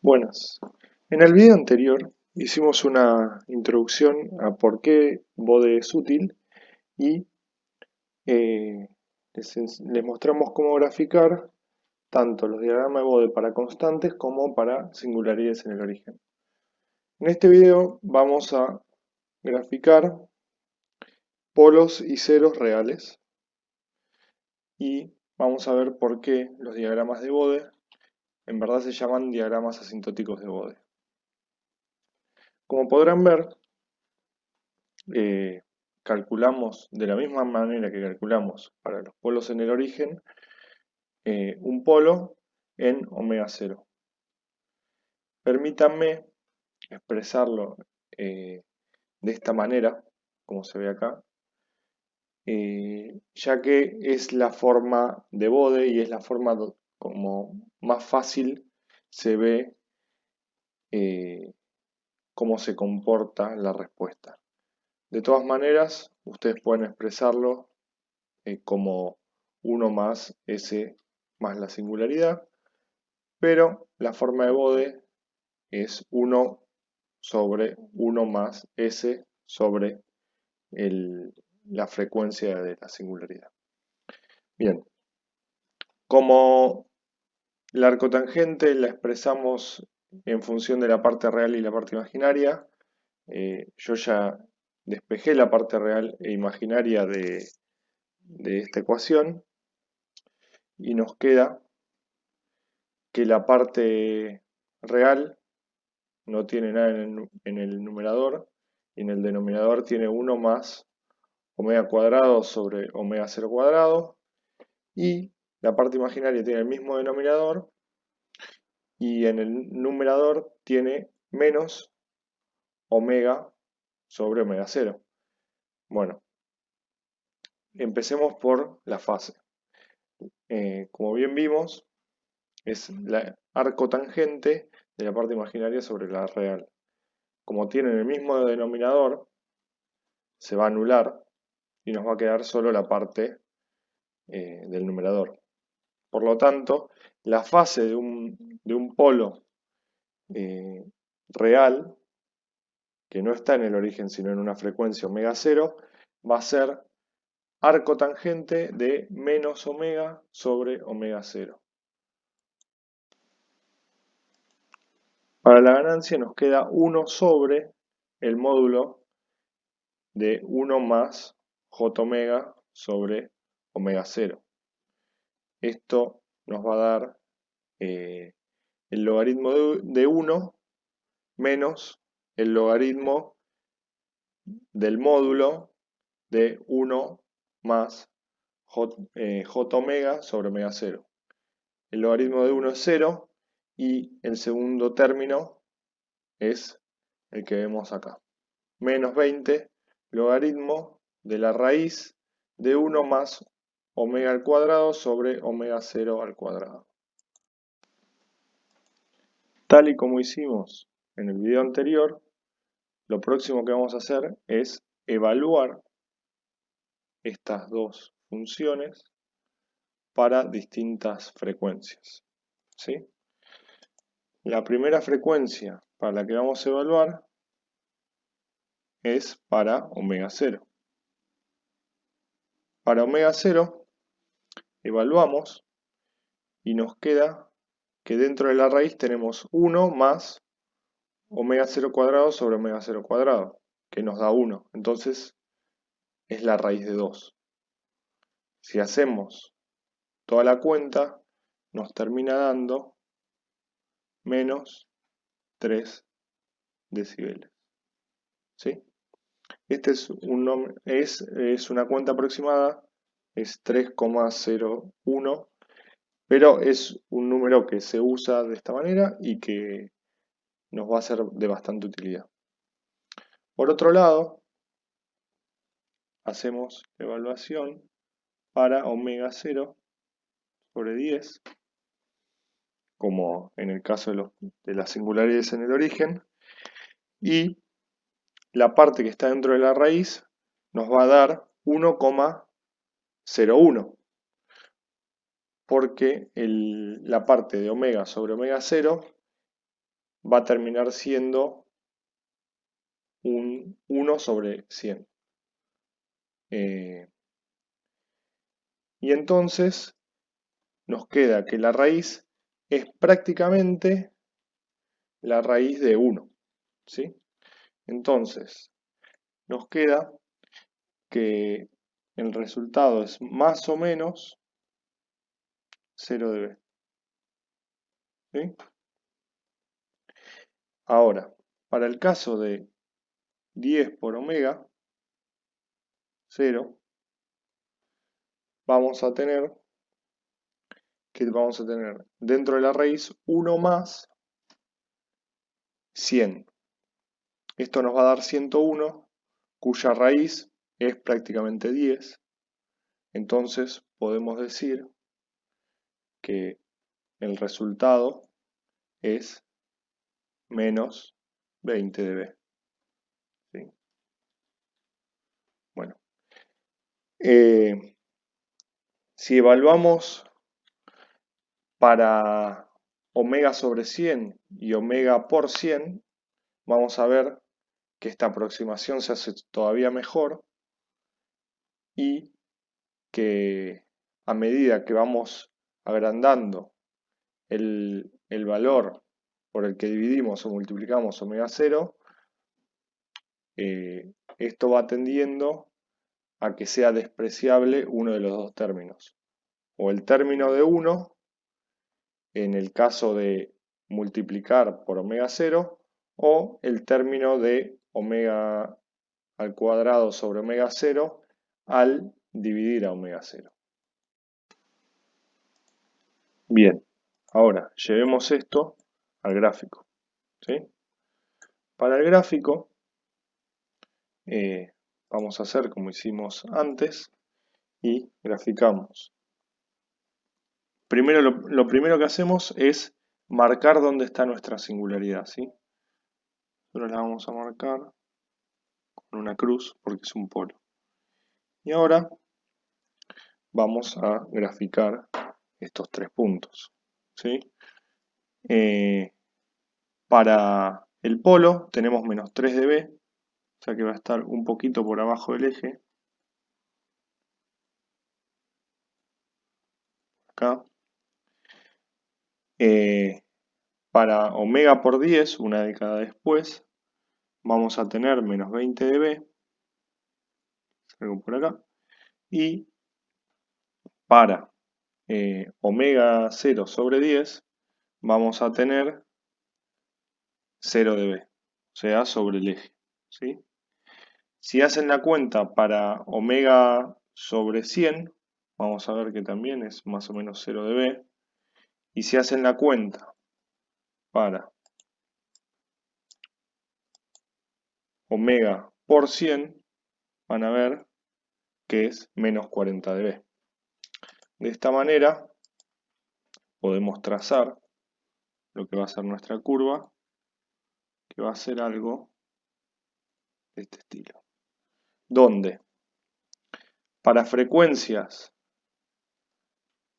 Buenas. En el video anterior hicimos una introducción a por qué Bode es útil y les mostramos cómo graficar tanto los diagramas de Bode para constantes como para singularidades en el origen. En este video vamos a graficar polos y ceros reales y vamos a ver por qué los diagramas de Bode en verdad se llaman diagramas asintóticos de Bode. Como podrán ver, calculamos de la misma manera que calculamos para los polos en el origen, un polo en omega 0. Permítanme expresarlo de esta manera, como se ve acá, ya que es la forma de Bode y es la forma como más fácil se ve cómo se comporta la respuesta. De todas maneras, ustedes pueden expresarlo como 1 más S más la singularidad, pero la forma de Bode es 1 sobre 1 más S sobre la frecuencia de la singularidad. Bien, como la arcotangente la expresamos en función de la parte real y la parte imaginaria, yo ya despejé la parte real e imaginaria de esta ecuación y nos queda que la parte real no tiene nada en el numerador y en el denominador tiene 1 más omega cuadrado sobre omega 0 cuadrado y la parte imaginaria tiene el mismo denominador y en el numerador tiene menos omega sobre omega 0. Bueno, empecemos por la fase. Como bien vimos, es la arcotangente de la parte imaginaria sobre la real. Como tienen el mismo denominador, se va a anular y nos va a quedar solo la parte del numerador. Por lo tanto, la fase de un polo real, que no está en el origen sino en una frecuencia omega 0, va a ser arcotangente de menos omega sobre omega 0. Para la ganancia nos queda 1 sobre el módulo de 1 más j omega sobre omega 0. Esto nos va a dar el logaritmo de 1 menos el logaritmo del módulo de 1 más j omega sobre omega 0. El logaritmo de 1 es 0 y el segundo término es el que vemos acá. Menos 20 logaritmo de la raíz de 1 más omega al cuadrado sobre omega 0 al cuadrado. Tal y como hicimos en el video anterior, lo próximo que vamos a hacer es evaluar estas dos funciones para distintas frecuencias, ¿sí? La primera frecuencia para la que vamos a evaluar es para omega 0. Para omega 0 evaluamos y nos queda que dentro de la raíz tenemos 1 más omega 0 cuadrado sobre omega 0 cuadrado, que nos da 1. Entonces es la raíz de 2. Si hacemos toda la cuenta, nos termina dando menos 3 decibeles. ¿Sí? Este es una cuenta aproximada, es 3,01, pero es un número que se usa de esta manera y que nos va a ser de bastante utilidad. Por otro lado, hacemos evaluación para omega 0 sobre 10, como en el caso de las singularidades en el origen, y la parte que está dentro de la raíz nos va a dar 1,01, porque la parte de omega sobre omega 0 va a terminar siendo un 1 sobre 100. Y entonces nos queda que la raíz es prácticamente la raíz de 1, ¿sí? Entonces, nos queda que el resultado es más o menos 0 de b, ¿sí? Ahora, para el caso de 10 por omega 0, vamos a tener dentro de la raíz 1 más 100. Esto nos va a dar 101, cuya raíz es prácticamente 10. Entonces podemos decir que el resultado es menos 20 dB. ¿Sí? Bueno, si evaluamos para omega sobre 100 y omega por 100, vamos a ver que esta aproximación se hace todavía mejor y que a medida que vamos agrandando el valor por el que dividimos o multiplicamos omega 0, esto va tendiendo a que sea despreciable uno de los dos términos. O el término de 1, en el caso de multiplicar por omega 0, o el término de omega al cuadrado sobre omega 0 al dividir a omega 0. Bien, ahora llevemos esto al gráfico, ¿sí? Para el gráfico vamos a hacer como hicimos antes y graficamos. Primero, lo primero que hacemos es marcar dónde está nuestra singularidad, ¿sí? Nosotros la vamos a marcar con una cruz porque es un polo. Y ahora vamos a graficar estos tres puntos, ¿sí? Para el polo tenemos menos 3 dB, o sea que va a estar un poquito por abajo del eje, acá. Para omega por 10, una década después, vamos a tener menos 20 dB, algo por acá, y para omega 0 sobre 10, vamos a tener 0 dB, o sea, sobre el eje, ¿sí? Si hacen la cuenta para omega sobre 100, vamos a ver que también es más o menos 0 dB, y si hacen la cuenta para omega por 100, van a ver que es menos 40 dB. De esta manera podemos trazar lo que va a ser nuestra curva, que va a ser algo de este estilo. Donde para frecuencias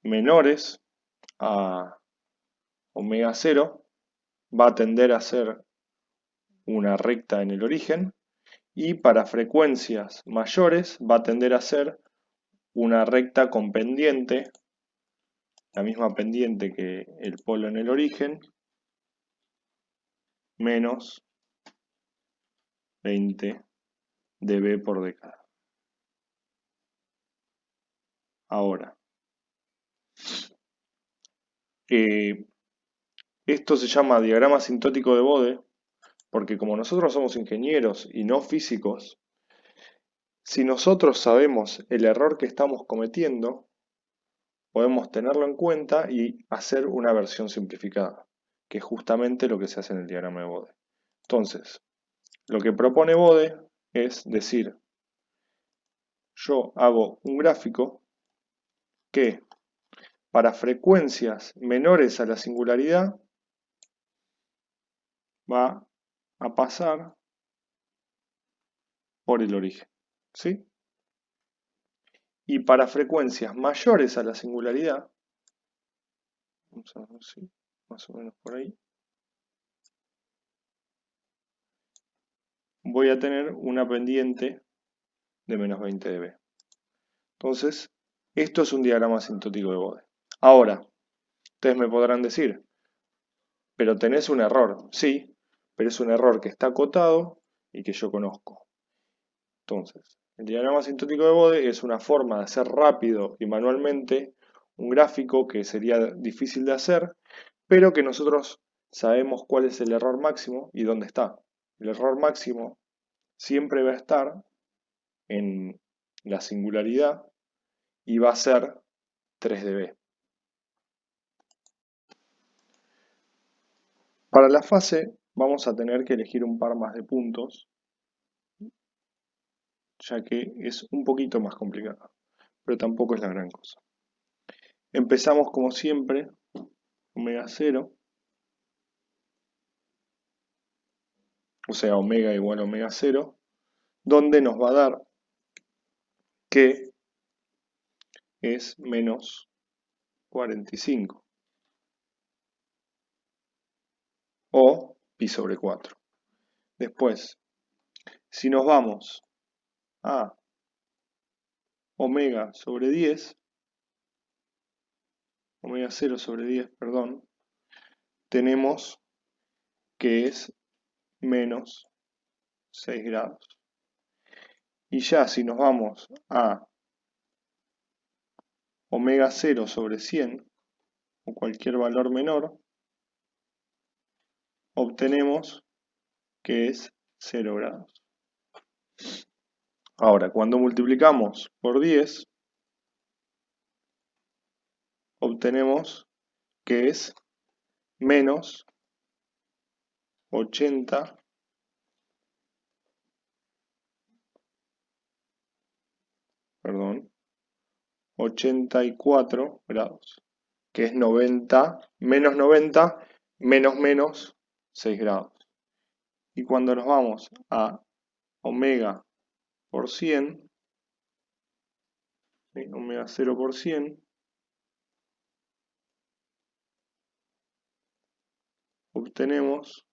menores a omega 0 va a tender a ser una recta en el origen, y para frecuencias mayores va a tender a ser una recta con pendiente, la misma pendiente que el polo en el origen, menos 20 dB por década. Ahora, esto se llama diagrama asintótico de Bode, porque como nosotros somos ingenieros y no físicos, si nosotros sabemos el error que estamos cometiendo, podemos tenerlo en cuenta y hacer una versión simplificada, que es justamente lo que se hace en el diagrama de Bode. Entonces, lo que propone Bode es decir, yo hago un gráfico que para frecuencias menores a la singularidad va a pasar por el origen, ¿sí? Y para frecuencias mayores a la singularidad, vamos a ver si más o menos por ahí, voy a tener una pendiente de menos 20 dB. Entonces, esto es un diagrama asintótico de Bode. Ahora, ustedes me podrán decir, pero tenés un error. Sí, pero es un error que está acotado y que yo conozco. Entonces, el diagrama asintótico de Bode es una forma de hacer rápido y manualmente un gráfico que sería difícil de hacer, pero que nosotros sabemos cuál es el error máximo y dónde está. El error máximo siempre va a estar en la singularidad y va a ser 3 dB. Para la fase vamos a tener que elegir un par más de puntos, ya que es un poquito más complicado, pero tampoco es la gran cosa. Empezamos como siempre, omega 0, o sea, omega igual a omega 0, donde nos va a dar que es menos 45, o pi sobre 4. Después, si nos vamos a omega sobre 10, omega 0 sobre 10, perdón, tenemos que es menos 6 grados. Y ya si nos vamos a omega 0 sobre 100, o cualquier valor menor, obtenemos que es 0 grados. Ahora, cuando multiplicamos por 10, obtenemos que es menos 80, perdón, 84 grados, que es 90, menos menos 6 grados. Y cuando nos vamos a omega por 100, omega 0 por 100, obtenemos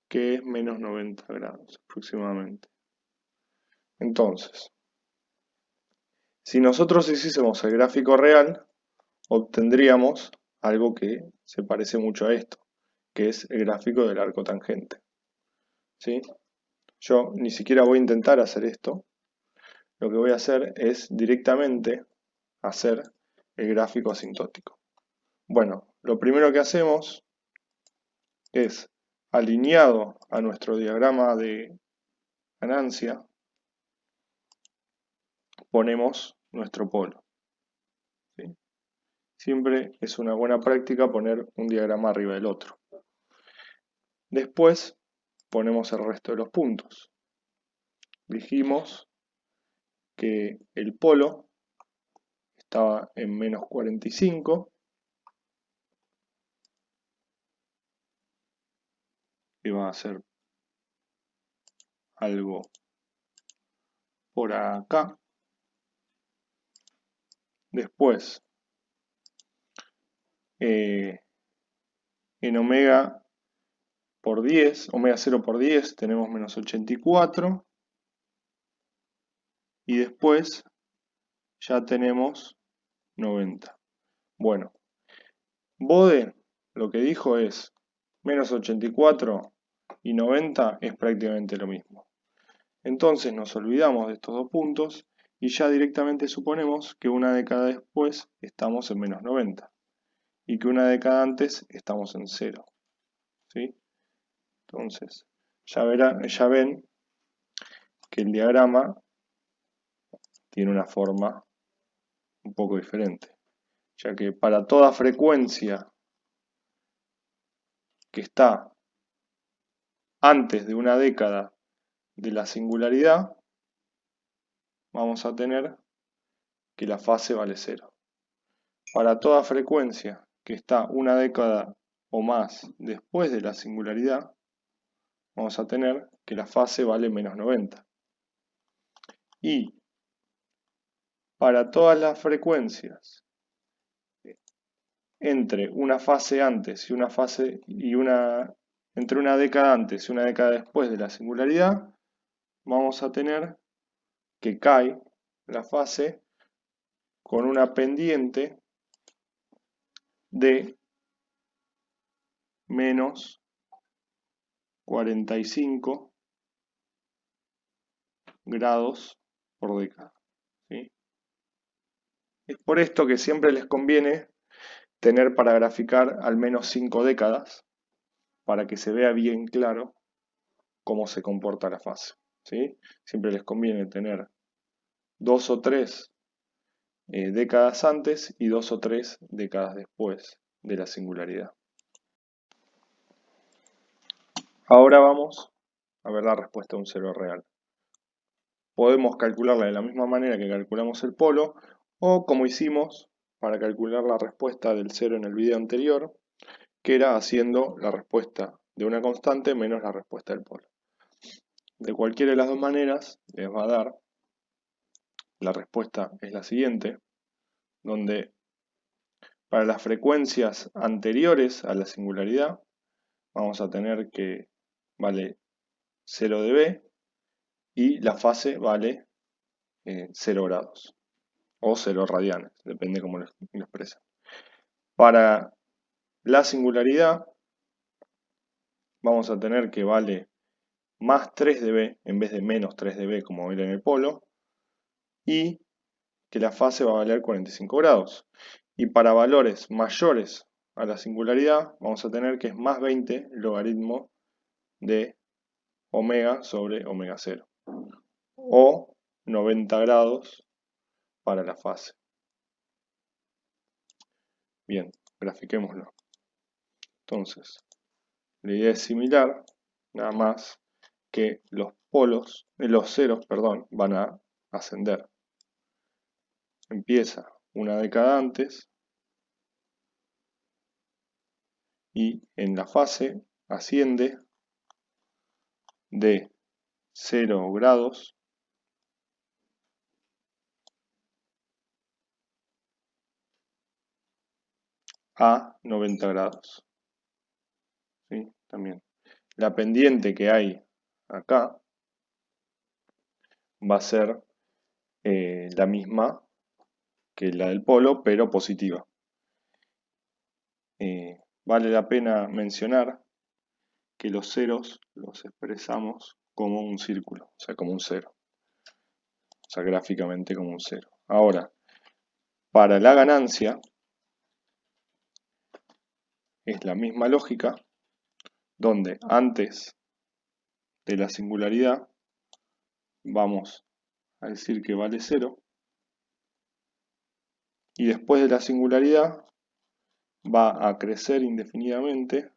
que es menos 90 grados aproximadamente. Entonces, si nosotros hiciésemos el gráfico real, obtendríamos algo que se parece mucho a esto, que es el gráfico del arco tangente. ¿Sí? Yo ni siquiera voy a intentar hacer esto. Lo que voy a hacer es directamente hacer el gráfico asintótico. Bueno, lo primero que hacemos es, alineado a nuestro diagrama de ganancia, ponemos nuestro polo. ¿Sí? Siempre es una buena práctica poner un diagrama arriba del otro. Después ponemos el resto de los puntos. Dijimos que el polo estaba en menos 45, y va a ser algo por acá. Después, en omega por 10, omega 0 por 10, tenemos menos 84. Y después ya tenemos 90. Bueno, Bode lo que dijo es menos 84 y 90 es prácticamente lo mismo. Entonces nos olvidamos de estos dos puntos y ya directamente suponemos que una década después estamos en menos 90 y que una década antes estamos en 0. ¿Sí? Entonces, ya ven que el diagrama tiene una forma un poco diferente, ya que para toda frecuencia que está antes de una década de la singularidad, vamos a tener que la fase vale 0. Para toda frecuencia que está una década o más después de la singularidad, vamos a tener que la fase vale menos 90. Y para todas las frecuencias entre una fase antes y una entre una década antes y una década después de la singularidad, vamos a tener que cae la fase con una pendiente de menos 45 grados por década, ¿sí? Es por esto que siempre les conviene tener para graficar al menos 5 décadas para que se vea bien claro cómo se comporta la fase, ¿sí? Siempre les conviene tener 2 o 3 décadas antes y 2 o 3 décadas después de la singularidad. Ahora vamos a ver la respuesta a un cero real. Podemos calcularla de la misma manera que calculamos el polo o como hicimos para calcular la respuesta del cero en el video anterior, que era haciendo la respuesta de una constante menos la respuesta del polo. De cualquiera de las dos maneras les va a dar, la respuesta es la siguiente, donde para las frecuencias anteriores a la singularidad vamos a tener que vale 0 dB y la fase vale 0 grados o 0 radianes, depende cómo lo expresen. Para la singularidad vamos a tener que vale más 3 dB en vez de menos 3 dB como era en el polo y que la fase va a valer 45 grados. Y para valores mayores a la singularidad vamos a tener que es más 20 logaritmo de omega sobre omega 0 o 90 grados para la fase. Bien, grafiquémoslo. Entonces, la idea es similar, nada más que los ceros, van a ascender. Empieza una década antes y en la fase asciende de 0 grados a 90 grados. ¿Sí? También. La pendiente que hay acá va a ser la misma que la del polo, pero positiva. Vale la pena mencionar que los ceros los expresamos como un círculo, o sea, como un cero. O sea, gráficamente como un cero. Ahora, para la ganancia, es la misma lógica, donde antes de la singularidad vamos a decir que vale 0 y después de la singularidad va a crecer indefinidamente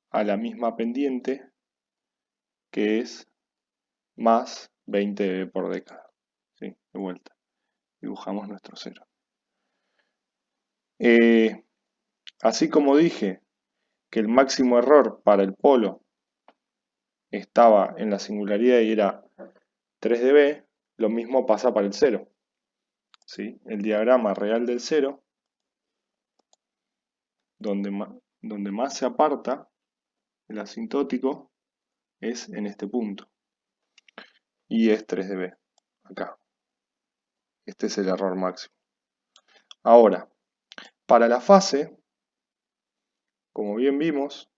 a la misma pendiente que es más 20 dB por década. ¿Sí? De vuelta, dibujamos nuestro 0. Así como dije que el máximo error para el polo estaba en la singularidad y era 3 dB, lo mismo pasa para el 0. ¿Sí? El diagrama real del 0, donde más se aparta el asintótico, es en este punto. Y es 3 dB, acá. Este es el error máximo. Ahora, para la fase, como bien vimos,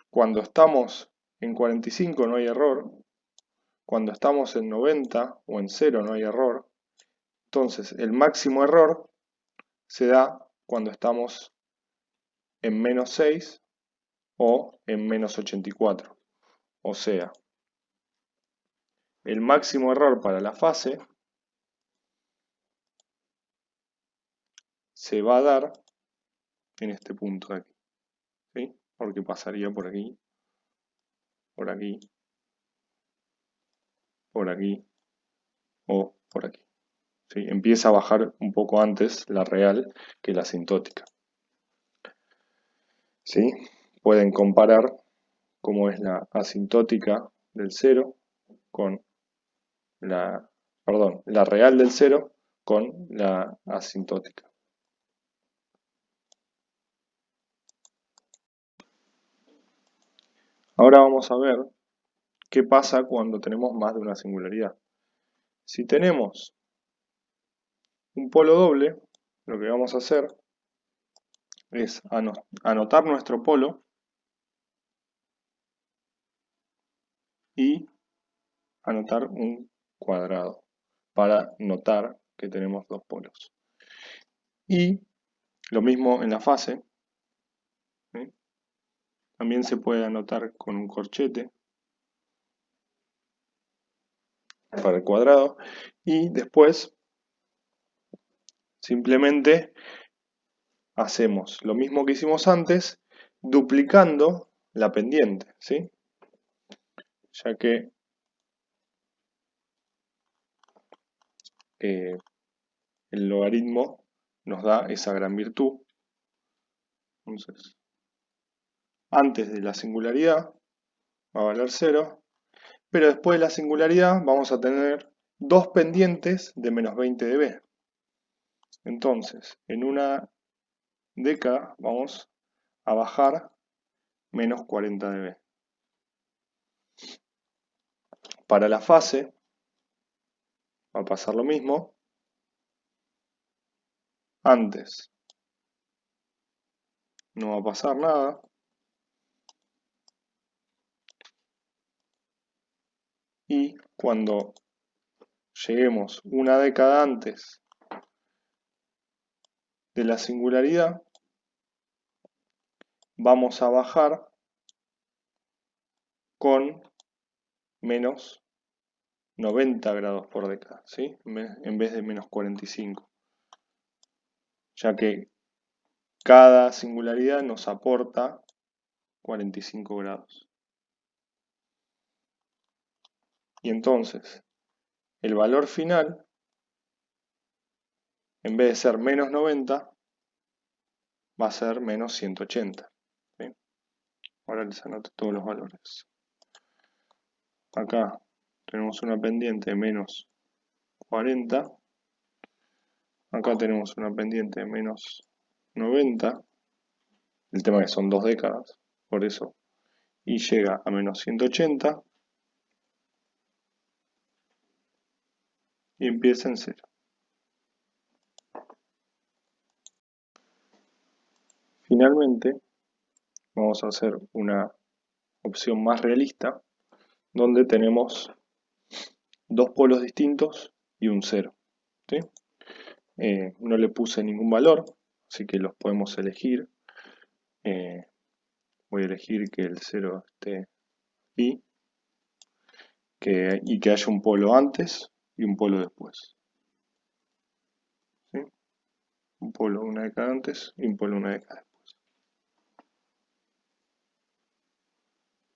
cuando estamos en 45 no hay error, cuando estamos en 90 o en 0 no hay error. Entonces, el máximo error se da cuando estamos en menos 6 o en menos 84. O sea, el máximo error para la fase se va a dar en este punto de aquí, ¿sí? Porque pasaría por aquí, por aquí, por aquí o por aquí. ¿Sí? Empieza a bajar un poco antes la real que la asintótica. ¿Sí? Pueden comparar cómo es la asintótica del 0 con la real del 0 con la asintótica. Ahora vamos a ver qué pasa cuando tenemos más de una singularidad. Si tenemos un polo doble, lo que vamos a hacer es anotar nuestro polo y anotar un cuadrado para notar que tenemos dos polos. Y lo mismo en la fase, ¿sí? También se puede anotar con un corchete para el cuadrado y después simplemente hacemos lo mismo que hicimos antes duplicando la pendiente, ¿sí? Ya que el logaritmo nos da esa gran virtud. Entonces, antes de la singularidad va a valer 0, pero después de la singularidad vamos a tener dos pendientes de menos 20 dB. Entonces, en una década vamos a bajar menos 40 dB. Para la fase va a pasar lo mismo. Antes no va a pasar nada. Y cuando lleguemos una década antes de la singularidad, vamos a bajar con menos 90 grados por década, ¿sí? En vez de menos 45. Ya que cada singularidad nos aporta 45 grados. Y entonces, el valor final, en vez de ser menos 90, va a ser menos 180. ¿Sí? Ahora les anoto todos los valores. Acá tenemos una pendiente de menos 40. Acá tenemos una pendiente de menos 90. El tema es que son 2 décadas, por eso. Y llega a menos 180 y empieza en 0. Finalmente, vamos a hacer una opción más realista, donde tenemos dos polos distintos y un 0. ¿Sí? No le puse ningún valor, así que los podemos elegir. Voy a elegir que el 0 esté aquí y que haya un polo antes y un polo después. ¿Sí? Un polo una década antes y un polo una década después.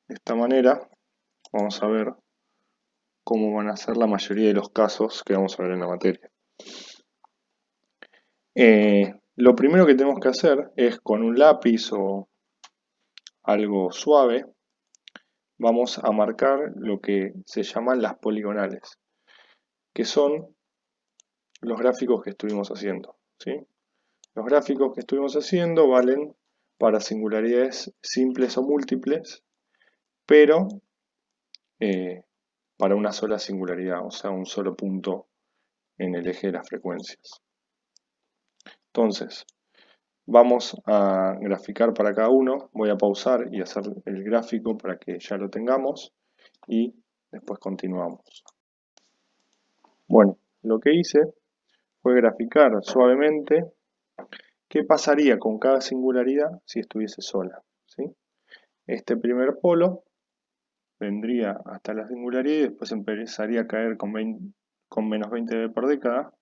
De esta manera vamos a ver cómo van a ser la mayoría de los casos que vamos a ver en la materia. Lo primero que tenemos que hacer es con un lápiz o algo suave, vamos a marcar lo que se llaman las poligonales, que son los gráficos que estuvimos haciendo, ¿sí? Los gráficos que estuvimos haciendo valen para singularidades simples o múltiples, pero para una sola singularidad, o sea, un solo punto en el eje de las frecuencias. Entonces, vamos a graficar para cada uno. Voy a pausar y hacer el gráfico para que ya lo tengamos y después continuamos. Bueno, lo que hice fue graficar suavemente qué pasaría con cada singularidad si estuviese sola, ¿sí? Este primer polo vendría hasta la singularidad y después empezaría a caer con menos 20 dB por década.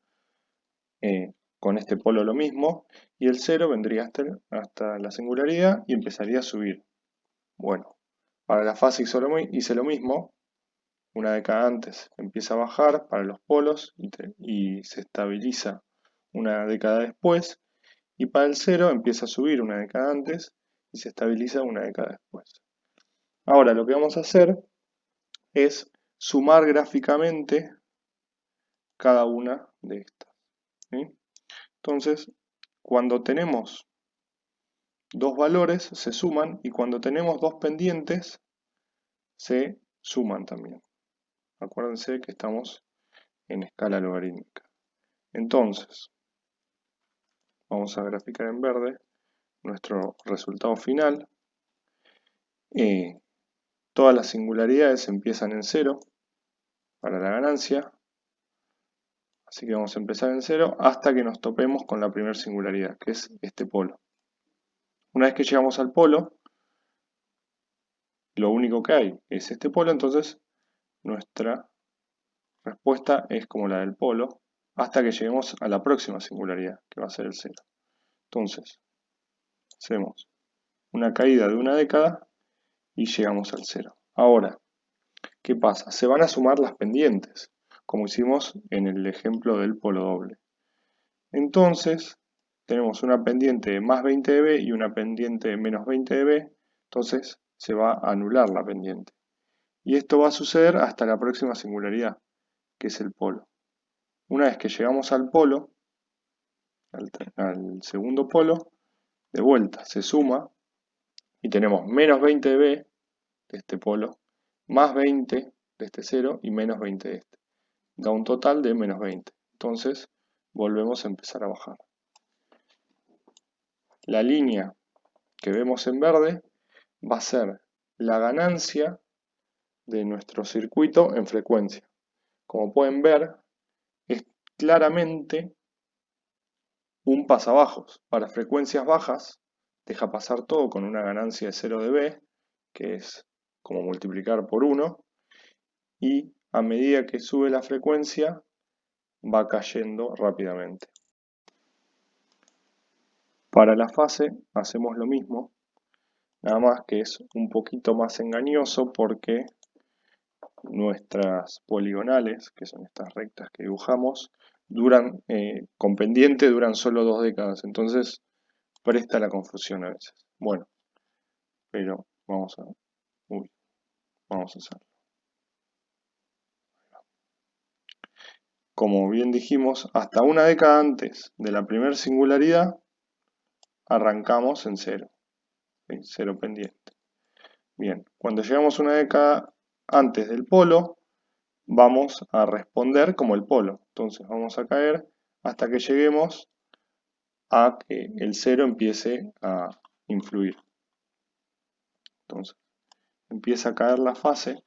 Con este polo lo mismo, y el 0 vendría hasta la singularidad y empezaría a subir. Bueno, para la fase hice lo mismo, una década antes empieza a bajar para los polos y se estabiliza una década después, y para el 0 empieza a subir una década antes y se estabiliza una década después. Ahora lo que vamos a hacer es sumar gráficamente cada una de estas, ¿sí? Entonces, cuando tenemos dos valores se suman y cuando tenemos dos pendientes se suman también. Acuérdense que estamos en escala logarítmica. Entonces, vamos a graficar en verde nuestro resultado final. Todas las singularidades empiezan en 0 para la ganancia. Así que vamos a empezar en 0 hasta que nos topemos con la primera singularidad, que es este polo. Una vez que llegamos al polo, lo único que hay es este polo, entonces nuestra respuesta es como la del polo, hasta que lleguemos a la próxima singularidad, que va a ser el 0. Entonces, hacemos una caída de una década y llegamos al 0. Ahora, ¿qué pasa? Se van a sumar las pendientes, como hicimos en el ejemplo del polo doble. Entonces, tenemos una pendiente de más 20 dB y una pendiente de menos 20 dB, entonces se va a anular la pendiente. Y esto va a suceder hasta la próxima singularidad, que es el polo. Una vez que llegamos al polo, al segundo polo, de vuelta se suma y tenemos menos 20 dB de este polo, más 20 de este 0 y menos 20 de este. Da un total de menos 20. Entonces volvemos a empezar a bajar. La línea que vemos en verde va a ser la ganancia de nuestro circuito en frecuencia. Como pueden ver, es claramente un pasabajos. Para frecuencias bajas, deja pasar todo con una ganancia de 0 dB, que es como multiplicar por 1, y a medida que sube la frecuencia, va cayendo rápidamente. Para la fase hacemos lo mismo, nada más que es un poquito más engañoso porque nuestras poligonales, que son estas rectas que dibujamos, con pendiente duran solo 2 décadas, entonces presta la confusión a veces. Bueno, pero vamos a hacerlo. Como bien dijimos, hasta una década antes de la primera singularidad, arrancamos en 0, ¿sí? 0 pendiente. Bien, cuando llegamos una década antes del polo, vamos a responder como el polo. Entonces vamos a caer hasta que lleguemos a que el 0 empiece a influir. Entonces, empieza a caer la fase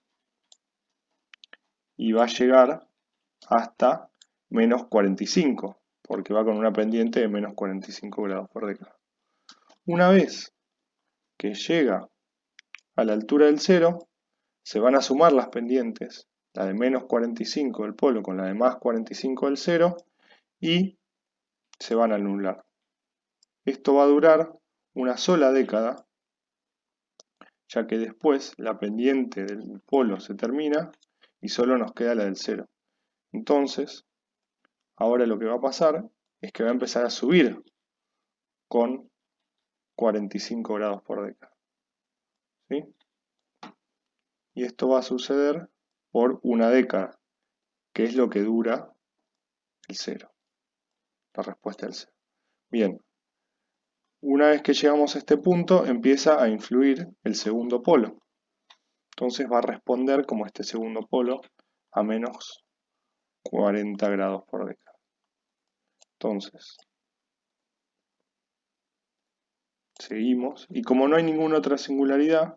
y va a llegar hasta menos 45, porque va con una pendiente de menos 45 grados por década. Una vez que llega a la altura del 0, se van a sumar las pendientes, la de menos 45 del polo con la de más 45 del 0, y se van a anular. Esto va a durar una sola década, ya que después la pendiente del polo se termina y solo nos queda la del 0. Entonces, ahora lo que va a pasar es que va a empezar a subir con 45 grados por década. ¿Sí? Y esto va a suceder por una década, que es lo que dura el 0. La respuesta del 0. Bien, una vez que llegamos a este punto, empieza a influir el segundo polo. Entonces va a responder como este segundo polo a menos 40 grados por década. Entonces, seguimos, y como no hay ninguna otra singularidad,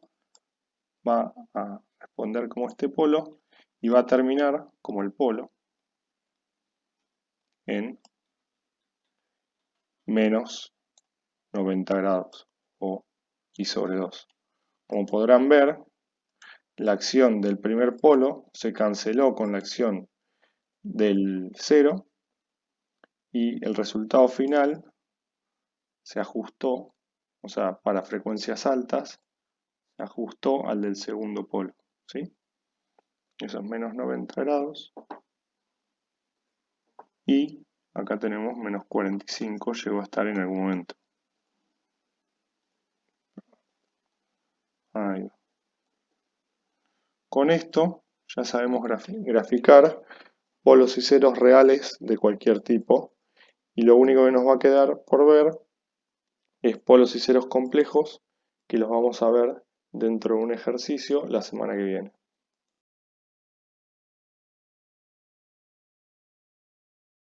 va a responder como este polo y va a terminar como el polo en menos 90 grados o I sobre 2. Como podrán ver, la acción del primer polo se canceló con la acción del 0 y el resultado final se ajustó, o sea, para frecuencias altas, se ajustó al del segundo polo, ¿sí? Eso es menos 90 grados. Y acá tenemos menos 45, llegó a estar en algún momento. Ahí va. Con esto ya sabemos graficar polos y ceros reales de cualquier tipo. Y lo único que nos va a quedar por ver es polos y ceros complejos, que los vamos a ver dentro de un ejercicio la semana que viene.